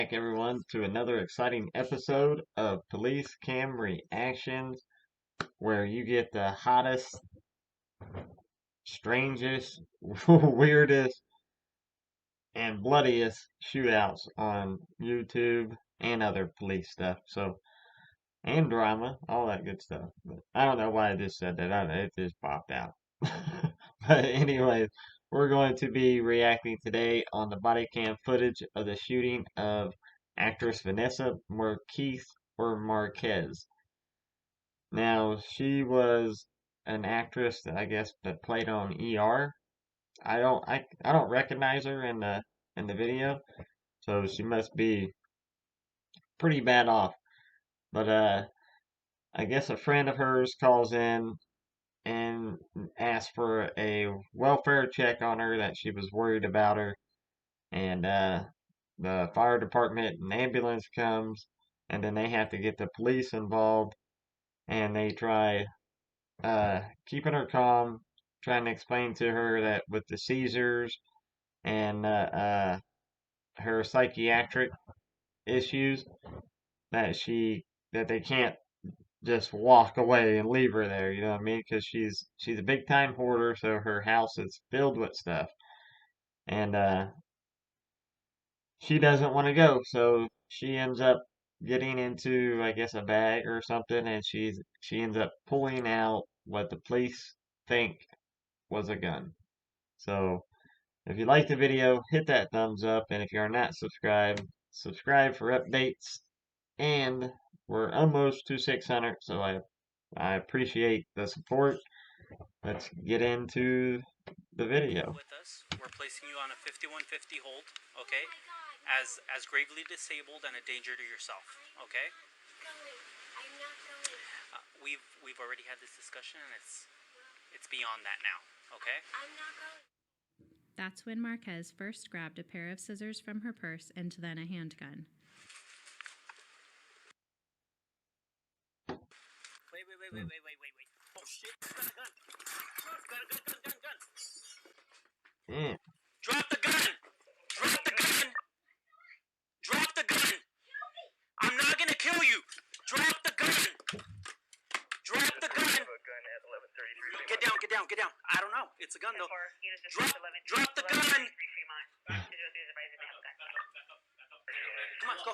Back, everyone, to another exciting episode of Police Cam Reactions, where you get the hottest, strangest, weirdest, and bloodiest shootouts on YouTube and other police stuff. And drama, all that good stuff. But I don't know why I just said that. It just popped out. But anyways, we're going to be reacting today on the body cam footage of the shooting of actress Vanessa Marquez. Now, she was an actress that I guess that played on ER. I don't recognize her in the video, so she must be pretty bad off. But I guess a friend of hers calls in and asks for a welfare check on her, that she was worried about her, and the fire department and ambulance comes, and then they have to get the police involved, and they try keeping her calm, trying to explain to her that with the seizures and her psychiatric issues, that they can't just walk away and leave her there. You know what I mean? Because she's a big time hoarder, so her house is filled with stuff, and she doesn't want to go. So she ends up getting into, I guess, a bag or something, and she ends up pulling out what the police think was a gun. So if you like the video, hit that thumbs up, and if you are not subscribed, subscribe for updates. And we're almost to 600, so I appreciate the support. Let's get into the video. With us, we're placing you on a 5150 hold, okay? As gravely disabled and a danger to yourself, okay? I'm not going. We've already had this discussion, and it's beyond that now, okay? I'm not going. That's when Marquez first grabbed a pair of scissors from her purse and then a handgun. Wait. Oh shit, got a gun. Gun. Yeah. Drop the gun! Drop the gun! Drop the gun! I'm not gonna kill you! Drop the gun! Drop the gun! Get down. I don't know. It's a gun though. Drop the gun! Come on, go.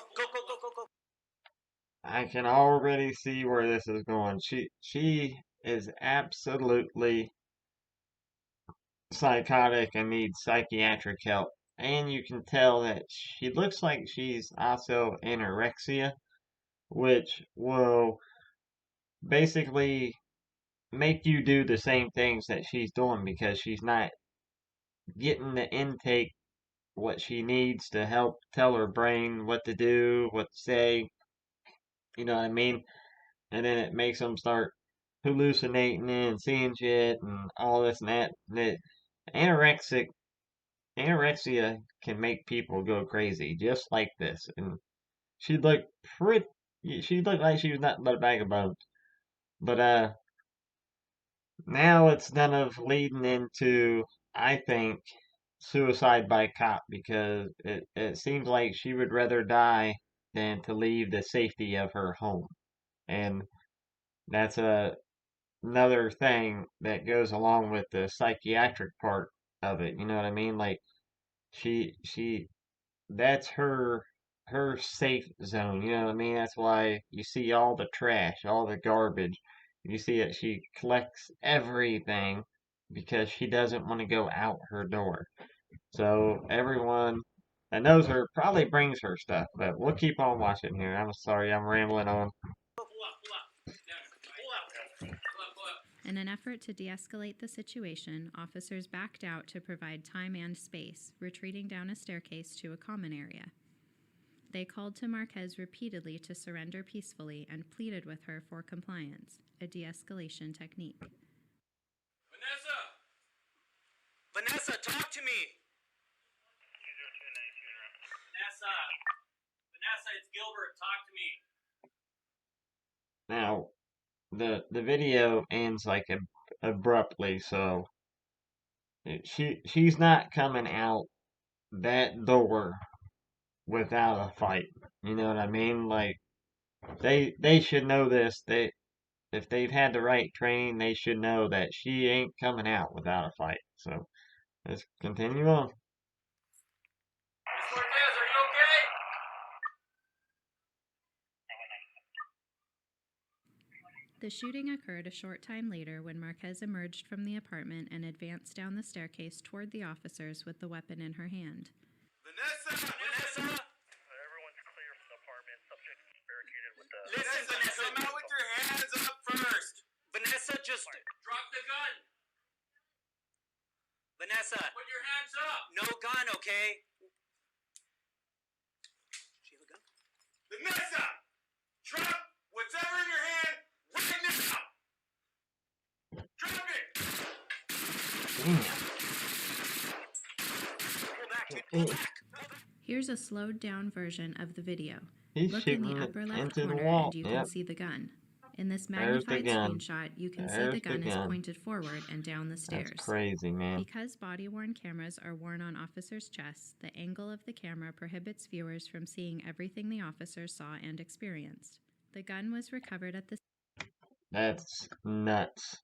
I can already see where this is going. She is absolutely psychotic and needs psychiatric help. And you can tell that she looks like she's also anorexia, which will basically make you do the same things that she's doing, because she's not getting the intake what she needs to help tell her brain what to do, what to say, you know what I mean? And then it makes them start hallucinating and seeing shit and all this and that. Anorexic anorexia can make people go crazy, just like this. And she looked pretty. She looked like she was nothing but a bag of bones. But now it's none of leading into, I think, suicide by cop, because it seems like she would rather die than to leave the safety of her home. And that's another thing that goes along with the psychiatric part of it. You know what I mean? Like she that's her safe zone. You know what I mean? That's why you see all the trash, all the garbage. You see that she collects everything because she doesn't want to go out her door. So everyone that knows her probably brings her stuff, but we'll keep on watching here. I'm sorry, I'm rambling on. Pull up. In an effort to de-escalate the situation, officers backed out to provide time and space, retreating down a staircase to a common area. They called to Marquez repeatedly to surrender peacefully and pleaded with her for compliance, a de-escalation technique. Vanessa, talk to me! Vanessa, it's Gilbert, talk to me! Now, the video ends like abruptly, so she's not coming out that door without a fight. You know what I mean? Like they should know this. They if they've had the right training, they should know that she ain't coming out without a fight. So let's continue on. Miss Marquez, are you okay? The shooting occurred a short time later when Marquez emerged from the apartment and advanced down the staircase toward the officers with the weapon in her hand. Vanessa! Vanessa! Everyone's clear from the apartment. Subject barricaded with the. Listen, Vanessa, come out with your hands up first. Vanessa, just drop the gun. Vanessa, put your hands up. No gun, okay? She have a gun? Vanessa, drop whatever in your hand right now. Drop it. Pull back, dude. Pull back. Here's a slowed down version of the video. He's Look in shooting the it upper left into the corner wall. and you can Yep. see the gun. In this There's the magnified gun. screenshot, you can see There's the gun the is gun. pointed forward and down the stairs. That's crazy, man. Because body-worn cameras are worn on officers' chests, the angle of the camera prohibits viewers from seeing everything the officers saw and experienced. The gun was recovered at the That's nuts.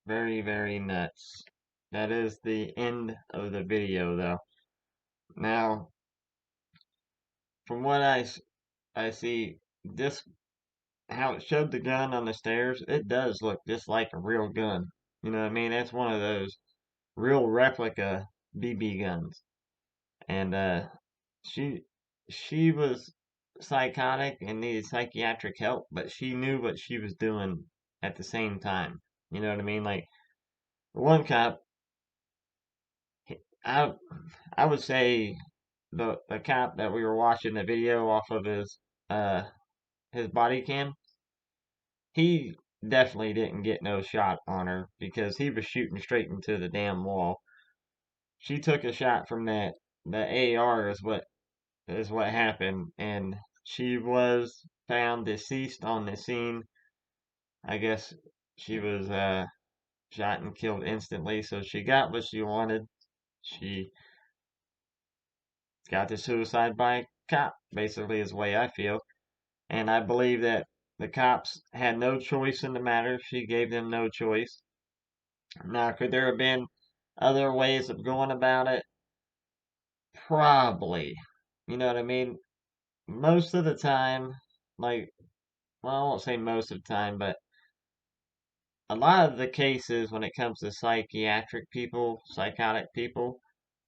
Very, very nuts. That is the end of the video, though. Now, from what I see, this how it showed the gun on the stairs, it does look just like a real gun. You know what I mean? That's one of those real replica BB guns. And she she was psychotic and needed psychiatric help, but she knew what she was doing at the same time. You know what I mean? Like one cop, I I would say the cop that we were watching the video off of uh his body cam, he definitely didn't get no shot on her because he was shooting straight into the damn wall. She took a shot from the AR is what happened, and she was found deceased on the scene. I guess she was shot and killed instantly, so she got what she wanted. She got the suicide by cop, basically is the way I feel. And I believe that the cops had no choice in the matter. She gave them no choice. Now, could there have been other ways of going about it? Probably. You know what I mean? Most of the time, like, well, I won't say most of the time, but a lot of the cases when it comes to psychiatric people, psychotic people,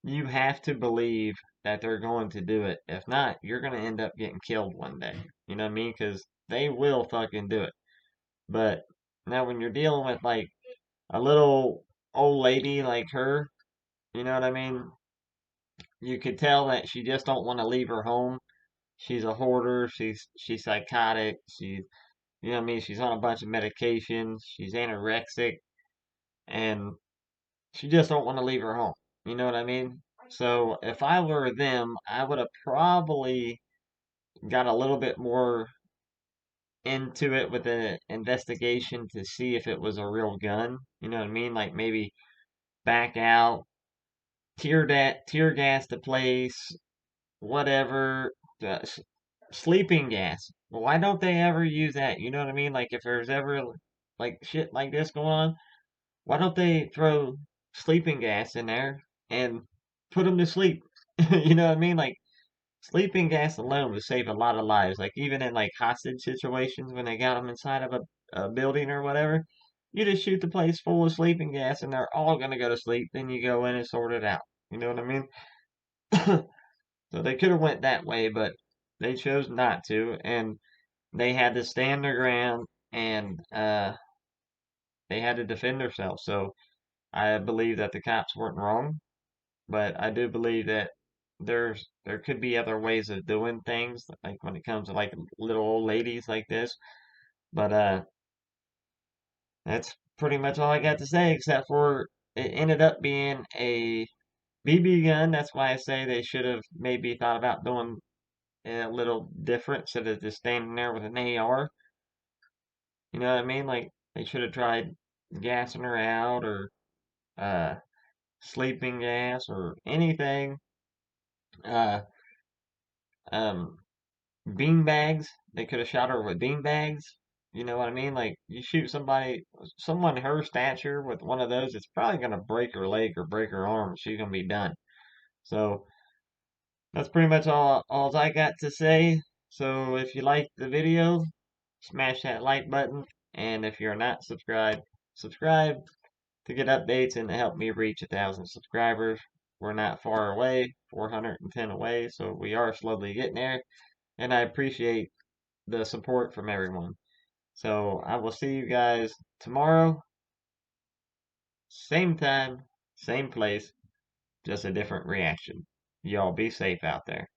you have to believe that they're going to do it. If not, you're going to end up getting killed one day. You know what I mean? Because they will fucking do it. But now when you're dealing with like a little old lady like her, you know what I mean? You could tell that she just don't want to leave her home. She's a hoarder. She's psychotic. She's you know what I mean. She's on a bunch of medications. She's anorexic, and she just don't want to leave her home. You know what I mean? So if I were them, I would have probably got a little bit more into it with the investigation to see if it was a real gun. You know what I mean? Like maybe back out, tear gas the place, whatever. Sleeping gas. Why don't they ever use that? You know what I mean? Like if there's ever like shit like this going on, why don't they throw sleeping gas in there and put them to sleep? You know what I mean? Like sleeping gas alone would save a lot of lives. Like even in like hostage situations when they got them inside of a building or whatever, you just shoot the place full of sleeping gas and they're all gonna go to sleep. Then you go in and sort it out. You know what I mean? So they could have went that way, but they chose not to, and they had to stand their ground and they had to defend themselves. So I believe that the cops weren't wrong, but I do believe that there could be other ways of doing things, like when it comes to like little old ladies like this. But that's pretty much all I got to say, except for it ended up being a BB gun. That's why I say they should have maybe thought about doing a little different instead of just standing there with an AR. You know what I mean? Like they should have tried gassing her out or uh, sleeping gas or anything. Uh, bean bags. They could have shot her with bean bags. You know what I mean? Like you shoot someone her stature with one of those, it's probably gonna break her leg or break her arm. She's gonna be done. So that's pretty much all I got to say. So if you like the video, smash that like button, and if you're not subscribed, subscribe to get updates and to help me reach 1,000 subscribers. We're not far away, 410 away, so we are slowly getting there, and I appreciate the support from everyone. So I will see you guys tomorrow, same time, same place, just a different reaction. Y'all be safe out there.